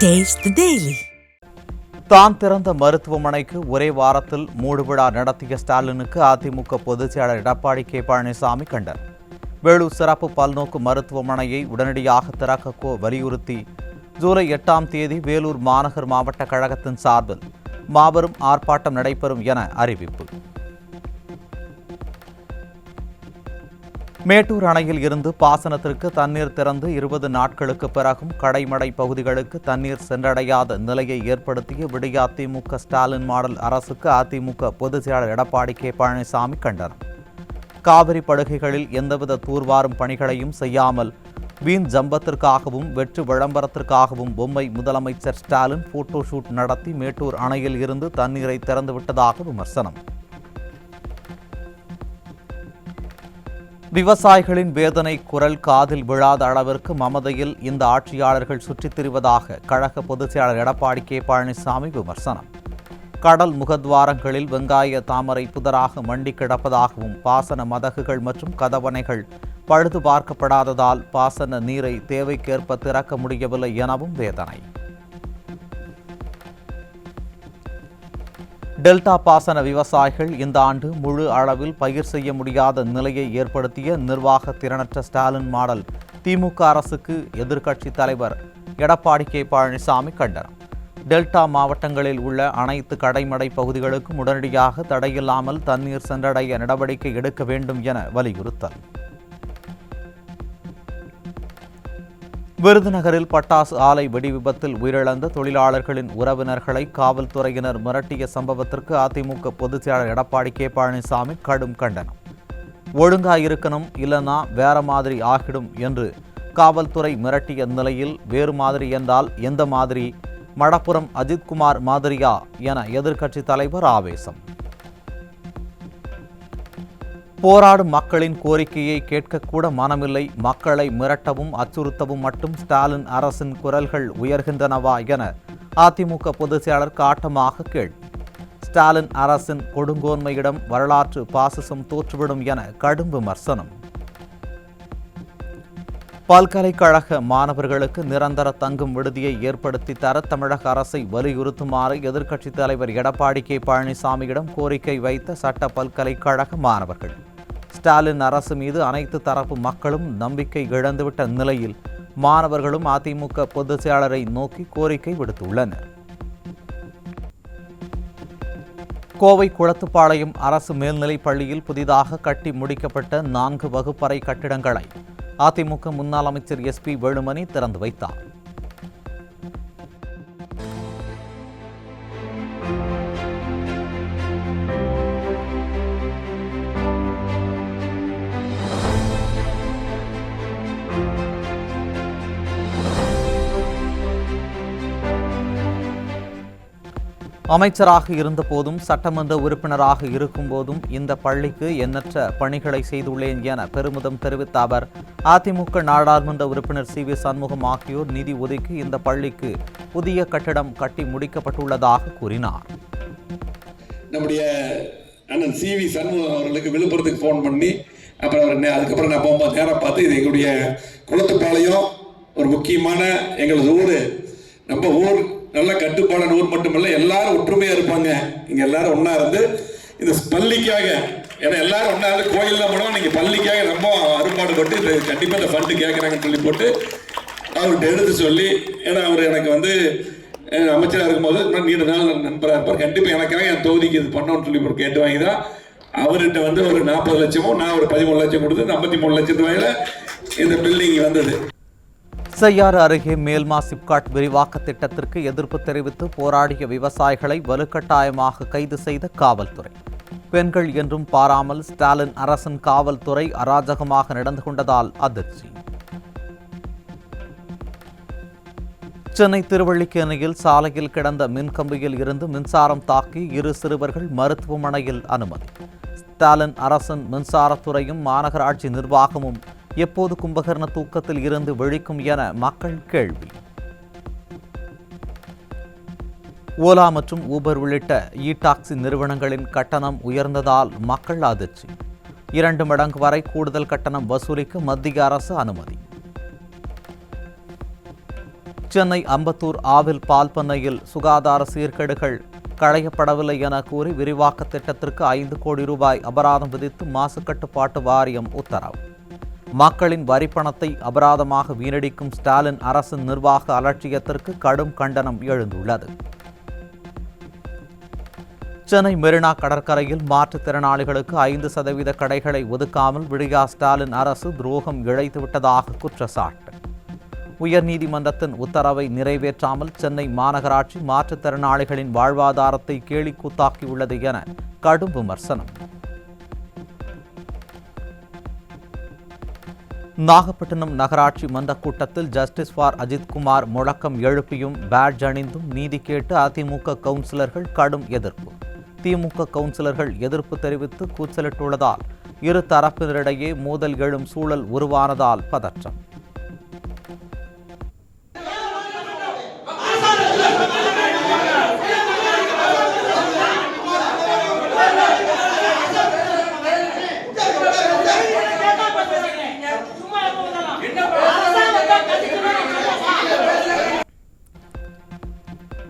Taste the Daily. தான் திறந்த மருத்துவமனைக்கு ஒரே வாரத்தில் மூடுவிழா நடத்திய ஸ்டாலினுக்கு அதிமுக பொதுச் செயலாளர் எடப்பாடி கே பழனிசாமி கண்டனம். வேலூர் சிறப்பு பல்நோக்கு மருத்துவமனையை உடனடியாக திறக்க வலியுறுத்தி ஜூலை 8ஆம் தேதி வேலூர் மாநகர் மாவட்ட கழகத்தின் சார்பில் மாபெரும் ஆர்ப்பாட்டம் நடைபெறும் என அறிவிப்பு. மேட்டூர் அணையில் இருந்து பாசனத்திற்கு தண்ணீர் திறந்து 20 நாட்களுக்கு பிறகும் கடைமடை பகுதிகளுக்கு தண்ணீர் சென்றடையாத நிலையை ஏற்படுத்திய விடிய அதிமுக ஸ்டாலின் மாடல் அரசுக்கு அதிமுக பொதுச் செயலாளர் எடப்பாடி கே பழனிசாமி கண்டனம். காவிரி படுகைகளில் எந்தவித தூர்வாரும் பணிகளையும் செய்யாமல் வீண் ஜம்பத்திற்காகவும் வெற்று விளம்பரத்திற்காகவும் பொம்மை முதலமைச்சர் ஸ்டாலின் போட்டோ ஷூட் நடத்தி மேட்டூர் அணையில் இருந்து தண்ணீரை திறந்துவிட்டதாக விமர்சனம். விவசாயிகளின் வேதனை குரல் காதில் விழாத அளவிற்கு மமதையில் இந்த ஆட்சியாளர்கள் சுற்றித் திரிவதாக கழக பொதுச் செயலாளர் எடப்பாடி கே பழனிசாமி விமர்சனம். கடல் முகத்வாரங்களில் வெங்காய தாமரை புதராக மண்டி கிடப்பதாகவும் பாசன மதகுகள் மற்றும் கதவணைகள் பழுது பார்க்கப்படாததால் பாசன நீரை தேவைக்கேற்ப திறக்க முடியவில்லை எனவும் வேதனை. டெல்டா பாசன விவசாயிகள் இந்த ஆண்டு முழு அளவில் பயிர் செய்ய முடியாத நிலையை ஏற்படுத்திய நிர்வாக திறனற்ற ஸ்டாலின் மாடல் திமுக அரசுக்கு எதிர்க்கட்சித் தலைவர் எடப்பாடி கே பழனிசாமி கண்டனம். டெல்டா மாவட்டங்களில் உள்ள அனைத்து கடைமடை பகுதிகளுக்கும் உடனடியாக தடையில்லாமல் தண்ணீர் சென்றடைய நடவடிக்கை எடுக்க வேண்டும் என வலியுறுத்தல். விருதுநகரில் பட்டாசு ஆலை வெடி விபத்தில் உயிரிழந்த தொழிலாளர்களின் உறவினர்களை காவல்துறையினர் மிரட்டிய சம்பவத்திற்கு அதிமுக பொதுச் செயலாளர் எடப்பாடி கே பழனிசாமி கடும் கண்டனம். ஒழுங்காயிருக்கணும், இல்லைனா வேற மாதிரி ஆகிடும் என்று காவல்துறை மிரட்டிய நிலையில் வேறு மாதிரி என்றால் எந்த மாதிரி, மடப்புரம் அஜித்குமார் மாதிரியா என எதிர்க்கட்சித் தலைவர் ஆவேசம். போராடும் மக்களின் கோரிக்கையை கேட்கக்கூட மனமில்லை, மக்களை மிரட்டவும் அச்சுறுத்தவும் மட்டும் ஸ்டாலின் அரசின் குரல்கள் உயர்கின்றனவா என அதிமுக பொதுச் செயலாளர் காட்டமாக கேள்வி. ஸ்டாலின் அரசின் கொடுங்கோன்மையிடம் வரலாற்று பாசிசம் தோற்றுவிடும் என கடும் விமர்சனம். பல்கலைக்கழக மாணவர்களுக்கு நிரந்தர தங்கும் விடுதியை ஏற்படுத்தி தர தமிழக அரசை வலியுறுத்துமாறு எதிர்க்கட்சித் தலைவர் எடப்பாடி கே பழனிசாமியிடம் கோரிக்கை வைத்த சட்ட பல்கலைக்கழக மாணவர்கள். ஸ்டாலின் அரசு மீது அனைத்து தரப்பு மக்களும் நம்பிக்கை இழந்துவிட்ட நிலையில் மாணவர்களும் அதிமுக பொதுச் செயலாளரை நோக்கி கோரிக்கை விடுத்துள்ளனர். கோவை குளத்துப்பாளையம் அரசு மேல்நிலைப் பள்ளியில் புதிதாக கட்டி முடிக்கப்பட்ட 4 வகுப்பறை கட்டிடங்களை அதிமுக முன்னாள் அமைச்சர் SP வேலுமணி திறந்து வைத்தார். அமைச்சராக இருந்தபோதும் சட்டமன்ற உறுப்பினராக இருக்கும்போதும் இந்த பள்ளிக்கு எண்ணற்ற பணிகளை செய்துள்ளேன் என பெருமிதம் தெரிவித்த அவர், அதிமுக நாடாளுமன்ற உறுப்பினர் CV சண்முகம் ஆகியோர் நிதி ஒதுக்கி இந்த பள்ளிக்கு புதிய கட்டிடம் கட்டி முடிக்கப்பட்டுள்ளதாக கூறினார். நம்முடைய அண்ணன் CV சண்முகம் அவர்களுக்கு விழுப்புரத்துக்கு ஃபோன் பண்ணி அதுக்கப்புறம் நான் போகும்போது நேரம் பார்த்து இது எங்களுடைய குளத்துப்பாளையம் ஒரு முக்கியமான எங்களது ஊர், நம்ம ஊர் நல்ல கட்டுப்பாடான ஊர் மட்டுமல்ல, எல்லாரும் ஒற்றுமையா இருப்பாங்க, இங்க எல்லாரும் ஒன்னா இருந்து இந்த பள்ளிக்காக, ஏன்னா எல்லாரும் ஒன்னா இருந்து கோயில் தான் பண்ணுவோம், நீங்க பள்ளிக்காக ரொம்ப அரும்பாடுபட்டு இது கண்டிப்பா இந்த ஃபண்டு கேட்கறாங்கன்னு சொல்லி போட்டு அவர்கிட்ட எடுத்து சொல்லி, ஏன்னா அவர் எனக்கு அமைச்சராக இருக்கும்போது நீண்ட நாள் நண்பராக இருப்பார், கண்டிப்பா எனக்காக என் தொகுதிக்கு இது பண்ணோம்னு சொல்லி ஒரு கேட்டு வாங்கி தான் அவர்கிட்ட ஒரு 40 லட்சமும் நான் ஒரு 13 லட்சம் கொடுத்து 53 லட்சத்து வகையில இந்த பில்டிங் வந்தது. செய்யாறு அருகே மேல்மா சிப்காட் விரிவாக்க திட்டத்திற்கு எதிர்ப்பு தெரிவித்து போராடிய விவசாயிகளை வலுக்கட்டாயமாக கைது செய்த காவல்துறை. பெண்கள் என்றும் பாராமல் ஸ்டாலின் அரசின் காவல்துறை அராஜகமாக நடந்து கொண்டதால் அதிர்ச்சி. சென்னை திருவல்லிக்கேணியில் சாலையில் கிடந்த மின்கம்பியில் இருந்து மின்சாரம் தாக்கி 2 சிறுவர்கள் மருத்துவமனையில் அனுமதி. ஸ்டாலின் அரசின் மின்சாரத்துறையும் மாநகராட்சி நிர்வாகமும் எப்போது கும்பகர்ண தூக்கத்தில் இருந்து விழிக்கும் என மக்கள் கேள்வி. ஓலா மற்றும் ஊபர் உள்ளிட்ட டாக்ஸி நிறுவனங்களின் கட்டணம் உயர்ந்ததால் மக்கள் அதிர்ச்சி. 2 மடங்கு வரை கூடுதல் கட்டணம் வசூலிக்க மத்திய அரசு அனுமதி. சென்னை அம்பத்தூர் ஆவில் பால் பண்ணையில் சுகாதார சீர்கேடுகள் களையப்படவில்லை என கூறி விரிவாக்க திட்டத்திற்கு 5 கோடி ரூபாய் அபராதம் விதித்து மாசு கட்டுப்பாட்டு வாரியம் உத்தரவு. மக்களின் வரிப்பணத்தை அபராதமாக வீணடிக்கும் ஸ்டாலின் அரசின் நிர்வாக அலட்சியத்திற்கு கடும் கண்டனம் எழுந்துள்ளது. சென்னை மெரினா கடற்கரையில் மாற்றுத்திறனாளிகளுக்கு 5% கடைகளை ஒதுக்காமல் விடியா ஸ்டாலின் அரசு துரோகம் இழைத்துவிட்டதாக குற்றச்சாட்டு. உயர்நீதிமன்றத்தின் உத்தரவை நிறைவேற்றாமல் சென்னை மாநகராட்சி மாற்றுத்திறனாளிகளின் வாழ்வாதாரத்தை கேலிக்கூத்தாக்கியுள்ளது என கடும் விமர்சனம். நாகப்பட்டினம் நகராட்சி மன்ற கூட்டத்தில் ஜஸ்டிஸ் ஃபார் அஜித்குமார் முழக்கம் எழுப்பியும் பேட்ஜ் அணிந்தும் நீதி கேட்டு அதிமுக கவுன்சிலர்கள் கடும் எதிர்ப்பு. திமுக கவுன்சிலர்கள் எதிர்ப்பு தெரிவித்து கூச்சலிட்டுள்ளதால் இரு தரப்பினரிடையே மோதல் எழும் சூழல் உருவானதால் பதற்றம்.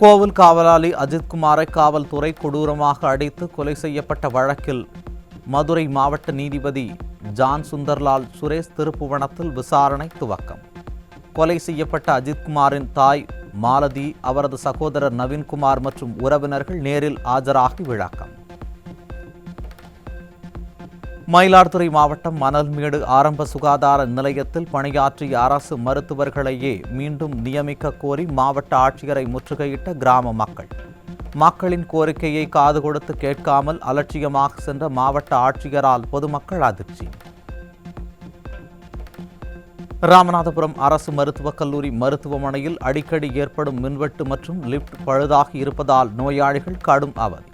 கோவில் காவலாளி அஜித்குமாரை காவல்துறை கொடூரமாக அடித்து கொலை செய்யப்பட்ட வழக்கில் மதுரை மாவட்ட நீதிபதி ஜான் சுந்தர்லால் சுரேஷ் திருப்புவனத்தில் விசாரணை துவக்கம். கொலை செய்யப்பட்ட அஜித்குமாரின் தாய் மாலதி, அவரது சகோதரர் நவீன்குமார் மற்றும் உறவினர்கள் நேரில் ஆஜராகி விளக்கம். மயிலாடுதுறை மாவட்டம் மணல்மேடு ஆரம்ப சுகாதார நிலையத்தில் பணியாற்றிய அரசு மருத்துவர்களையே மீண்டும் நியமிக்க கோரி மாவட்ட ஆட்சியரை முற்றுகையிட்ட கிராம மக்கள். மக்களின் கோரிக்கையை காது கொடுத்து கேட்காமல் அலட்சியமாக சென்ற மாவட்ட ஆட்சியரால் பொதுமக்கள் அதிர்ச்சி. ராமநாதபுரம் அரசு மருத்துவக் கல்லூரி மருத்துவமனையில் அடிக்கடி ஏற்படும் மின்வெட்டு மற்றும் லிப்ட் பழுதாகி இருப்பதால் நோயாளிகள் கடும் அவதி.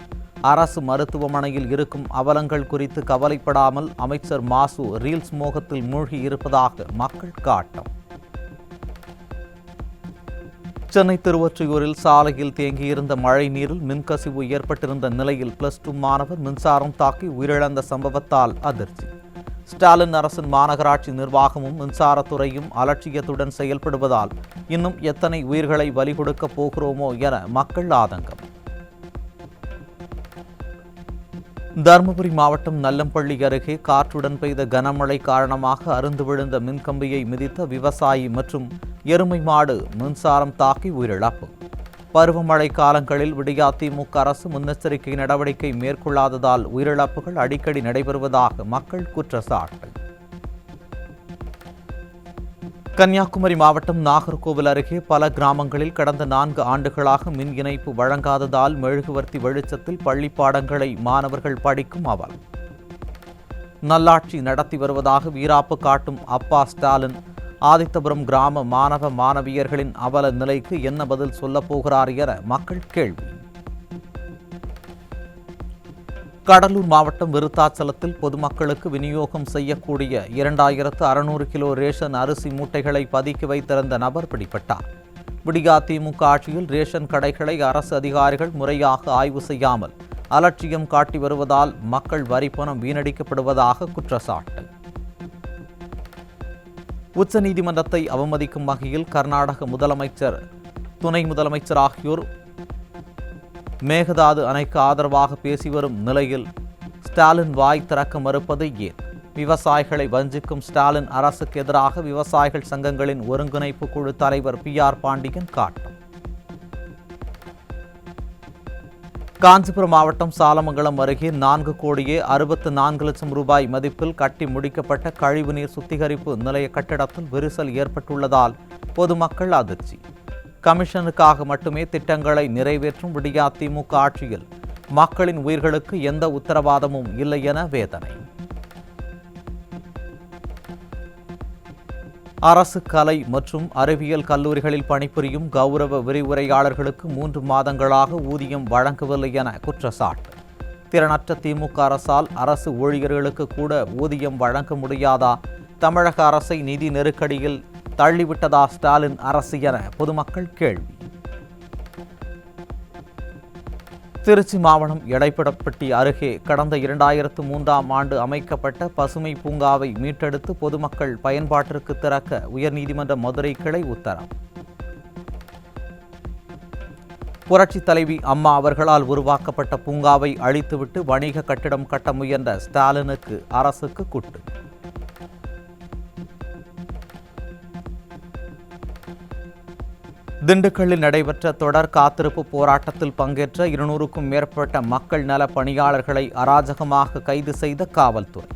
அரசு மருத்துவமனையில் இருக்கும் அவலங்கள் குறித்து கவலைப்படாமல் அமைச்சர் மாசு ரீல்ஸ் மோகத்தில் மூழ்கி இருப்பதாக மக்கள் காட்டம். சென்னை திருவொற்றியூரில் சாலையில் தேங்கியிருந்த மழை நீரில் மின்கசிவு ஏற்பட்டிருந்த நிலையில் +2 மாணவர் மின்சாரம் தாக்கி உயிரிழந்த சம்பவத்தால் அதிர்ச்சி. ஸ்டாலின் அரசின் மாநகராட்சி நிர்வாகமும் மின்சாரத்துறையும் அலட்சியத்துடன் செயல்படுவதால் இன்னும் எத்தனை உயிர்களை பலி கொடுக்கப் போகிறோமோ என மக்கள் ஆதங்கம். தருமபுரி மாவட்டம் நல்லம்பள்ளி அருகே காற்றுடன் பெய்த கனமழை காரணமாக அறுந்து விழுந்த மின்கம்பியை மிதித்த விவசாயி மற்றும் எருமை மாடு மின்சாரம் தாக்கி உயிரிழப்பு. பருவமழை காலங்களில் விடியா திமுக அரசு முன்னெச்சரிக்கை நடவடிக்கை மேற்கொள்ளாததால் உயிரிழப்புகள் அடிக்கடி நடைபெறுவதாக மக்கள் குற்றச்சாட்டு. கன்னியாகுமரி மாவட்டம் நாகர்கோவில் அருகே பல கிராமங்களில் கடந்த 4 ஆண்டுகளாக மின் இணைப்பு வழங்காததால் மெழுகுவர்த்தி வெளிச்சத்தில் பள்ளிப்பாடங்களை மாணவர்கள் படிக்கும் அவல். நல்லாட்சி நடத்தி வருவதாக வீராப்பு காட்டும் அப்பா ஸ்டாலின் ஆதித்தபுரம் கிராம மாணவ மாணவியர்களின் அவல நிலைக்கு என்ன பதில் சொல்லப் போகிறார் என மக்கள் கேள்வி. கடலூர் மாவட்டம் விருத்தாச்சலத்தில் பொதுமக்களுக்கு விநியோகம் செய்யக்கூடிய 2600 கிலோ ரேஷன் அரிசி மூட்டைகளை பதுக்கி வைத்திருந்த நபர் பிடிபட்டார். விடியா திமுக ஆட்சியில் ரேஷன் கடைகளை அரசு அதிகாரிகள் முறையாக ஆய்வு செய்யாமல் அலட்சியம் காட்டி வருவதால் மக்கள் வரிப்பணம் வீணடிக்கப்படுவதாக குற்றச்சாட்டு. உச்சநீதிமன்றத்தை அவமதிக்கும் வகையில் கர்நாடக முதலமைச்சர், துணை முதலமைச்சர் ஆகியோர் மேகதாது அணைக்கு ஆதரவாக பேசி வரும் நிலையில் ஸ்டாலின் வாய் திறக்க மறுப்பது ஏன்? விவசாயிகளை வஞ்சிக்கும் ஸ்டாலின் அரசுக்கு எதிராக விவசாயிகள் சங்கங்களின் ஒருங்கிணைப்பு குழு தலைவர் PR பாண்டியன் காட்டம். காஞ்சிபுரம் மாவட்டம் சாலமங்கலம் அருகே 4 கோடியே 64 லட்சம் ரூபாய் மதிப்பில் கட்டி முடிக்கப்பட்ட கழிவுநீர் சுத்திகரிப்பு நிலைய கட்டிடத்தில் விரிசல் ஏற்பட்டுள்ளதால் பொதுமக்கள் அதிர்ச்சி. கமிஷனுக்காக மட்டுமே திட்டங்களை நிறைவேற்றும் விடியா திமுக ஆட்சியில் மக்களின் உயிர்களுக்கு எந்த உத்தரவாதமும் இல்லை என வேதனை. அரசு கலை மற்றும் அறிவியல் கல்லூரிகளில் பணிபுரியும் கௌரவ விரிவுரையாளர்களுக்கு 3 மாதங்களாக ஊதியம் வழங்கவில்லை என குற்றச்சாட்டு. திறனற்ற திமுக அரசால் அரசு ஊழியர்களுக்கு கூட ஊதியம் வழங்க முடியாதா? தமிழக அரசை நிதி நெருக்கடியில் தள்ளிவிட்டதா ஸ்டாலின் அரசு என பொதுமக்கள் கேள்வி. திருச்சி மாவட்டம் எடைப்பிடப்பட்டி அருகே கடந்த 2003ஆம் ஆண்டு அமைக்கப்பட்ட பசுமை பூங்காவை மீட்டெடுத்து பொதுமக்கள் பயன்பாட்டிற்கு திறக்க உயர்நீதிமன்ற மதுரை கிளை உத்தரவு. புரட்சி தலைவி அம்மா அவர்களால் உருவாக்கப்பட்ட பூங்காவை அழித்துவிட்டு வணிக கட்டிடம் கட்ட முயன்ற ஸ்டாலினுக்கு அரசுக்கு குட்டு. திண்டுக்கல்லில் நடைபெற்ற தொடர் காத்திருப்பு போராட்டத்தில் பங்கேற்ற 200க்கும் மேற்பட்ட மக்கள் நல பணியாளர்களை அராஜகமாக கைது செய்த காவல்துறை.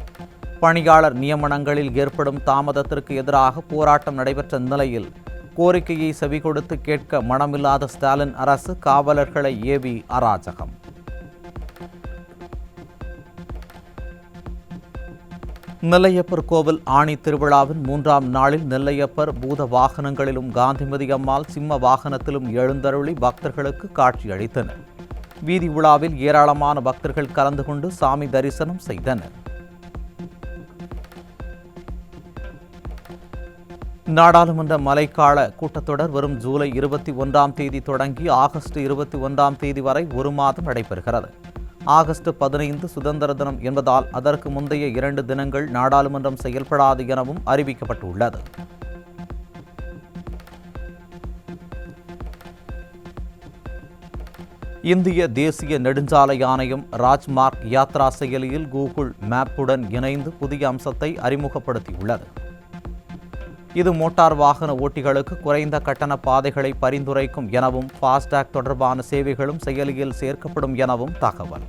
பணியாளர் நியமனங்களில் ஏற்படும் தாமதத்திற்கு எதிராக போராட்டம் நடைபெற்ற நிலையில் கோரிக்கையை செவிகொடுத்து கேட்க மனமில்லாத ஸ்டாலின் அரசு காவலர்களை ஏவி அராஜகம். நெல்லையப்பர் கோவில் ஆணி திருவிழாவின் 3ஆம் நாளில் நெல்லையப்பர் பூத வாகனங்களிலும் காந்திமதி அம்மாள் சிம்ம வாகனத்திலும் எழுந்தருளி பக்தர்களுக்கு காட்சியளித்தனர். வீதி உலாவில் ஏராளமான பக்தர்கள் கலந்து கொண்டு சாமி தரிசனம் செய்தனர். நாடாளுமன்ற மழைக்கால கூட்டத்தொடர் வரும் ஜூலை 21ஆம் தேதி தொடங்கி ஆகஸ்ட் 21ஆம் தேதி வரை ஒரு மாதம் நடைபெறுகிறது. ஆகஸ்ட் 15 சுதந்திர தினம் என்பதால் அதற்கு முந்தைய 2 தினங்கள் நாடாளுமன்றம் செயல்படாது எனவும் அறிவிக்கப்பட்டுள்ளது. இந்திய தேசிய நெடுஞ்சாலை ஆணையம் ராஜ்மார்க் யாத்ரா செயலியில் கூகுள் மேப்புடன் இணைந்து புதிய அம்சத்தை அறிமுகப்படுத்தியுள்ளது. இது மோட்டார் வாகன ஓட்டிகளுக்கு குறைந்த கட்டண பாதைகளை பரிந்துரைக்கும் எனவும் ஃபாஸ்டாக் தொடர்பான சேவைகளும் செயலியில் சேர்க்கப்படும் எனவும் தகவல்.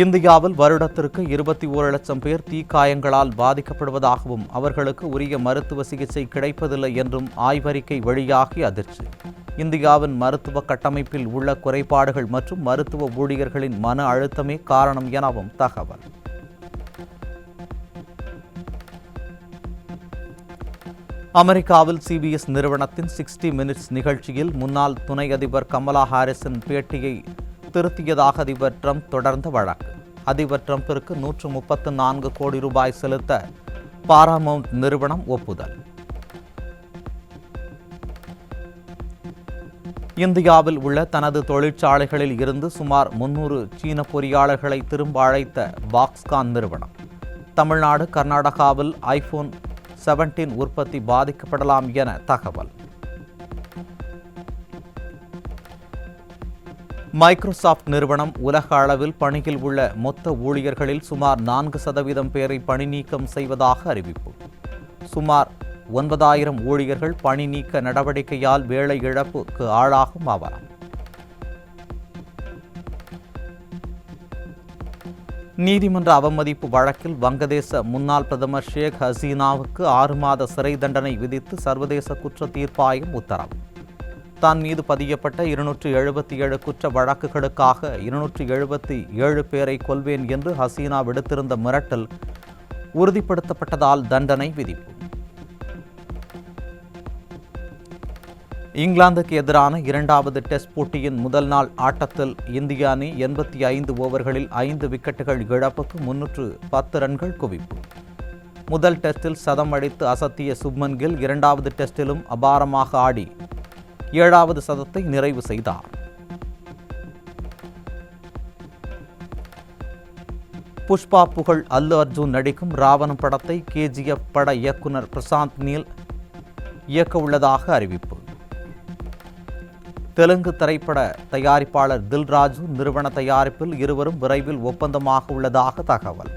இந்தியாவில் வருடத்திற்கு 21 லட்சம் பேர் தீக்காயங்களால் பாதிக்கப்படுவதாகவும் அவர்களுக்கு உரிய மருத்துவ சிகிச்சை கிடைப்பதில்லை என்றும் ஆய்வறிக்கை வெளியாகி அதிர்ச்சி. இந்தியாவின் மருத்துவ கட்டமைப்பில் உள்ள குறைபாடுகள் மற்றும் மருத்துவ ஊழியர்களின் மன அழுத்தமே காரணம் எனவும் தகவல். அமெரிக்காவில் CBS நிறுவனத்தின் 60 மினிட்ஸ் நிகழ்ச்சியில் முன்னாள் துணை அதிபர் கமலா ஹாரிஸின் பேட்டியை திருத்தியதாக அதிபர் ட்ரம்ப் தொடர்ந்த வழக்கு. அதிபர் ட்ரம்பிற்கு 134 கோடி ரூபாய் செலுத்த பாராமவுண்ட் நிறுவனம் ஒப்புதல். இந்தியாவில் உள்ள தனது தொழிற்சாலைகளில் இருந்து சுமார் 300 சீன பொறியாளர்களை திரும்ப அழைத்த பாக்ஸ்கான் நிறுவனம். தமிழ்நாடு, கர்நாடகாவில் iPhone 17 உற்பத்தி பாதிக்கப்படலாம் என தகவல். மைக்ரோசாஃப்ட் நிறுவனம் உலக அளவில் பணியில் உள்ள மொத்த ஊழியர்களில் சுமார் 4% பேரை பணி நீக்கம் செய்வதாக அறிவிப்பு. சுமார் 9,000 ஊழியர்கள் பணி நீக்க நடவடிக்கையால் வேலை இழப்புக்கு ஆளாகும் அவலம். நீதிமன்ற அவமதிப்பு வழக்கில் வங்கதேச முன்னாள் பிரதமர் ஷேக் ஹசீனாவுக்கு 6 மாத சிறை தண்டனை விதித்து சர்வதேச குற்ற தீர்ப்பாயம் உத்தரவு. தான் மீது பதியப்பட்ட 277 குற்ற வழக்குகளுக்காக 277 பேரை கொல்வேன் என்று ஹசீனா விடுத்திருந்த மிரட்டல் உறுதிப்படுத்தப்பட்டதால் தண்டனை விதிப்பு. இங்கிலாந்துக்கு எதிரான 2வது டெஸ்ட் போட்டியின் முதல் நாள் ஆட்டத்தில் இந்திய அணி 85 ஓவர்களில் 5 விக்கெட்டுகள் இழப்புக்கு 310 ரன்கள் குவிப்பு. முதல் டெஸ்டில் சதம் அடித்து அசத்திய சுப்மன் கில் 2வது டெஸ்டிலும் அபாரமாக ஆடி 7வது சதத்தை நிறைவு செய்தார். புஷ்பா புகழ் அல்லு அர்ஜுன் நடிக்கும் ராவணம் படத்தை KGF பட இயக்குனர் பிரசாந்த் நீல் இயக்க உள்ளதாக அறிவிப்பு. தெலுங்கு திரைப்பட தயாரிப்பாளர் தில் ராஜு நிறுவன தயாரிப்பில் இருவரும் விரைவில் ஒப்பந்தமாக உள்ளதாக தகவல்.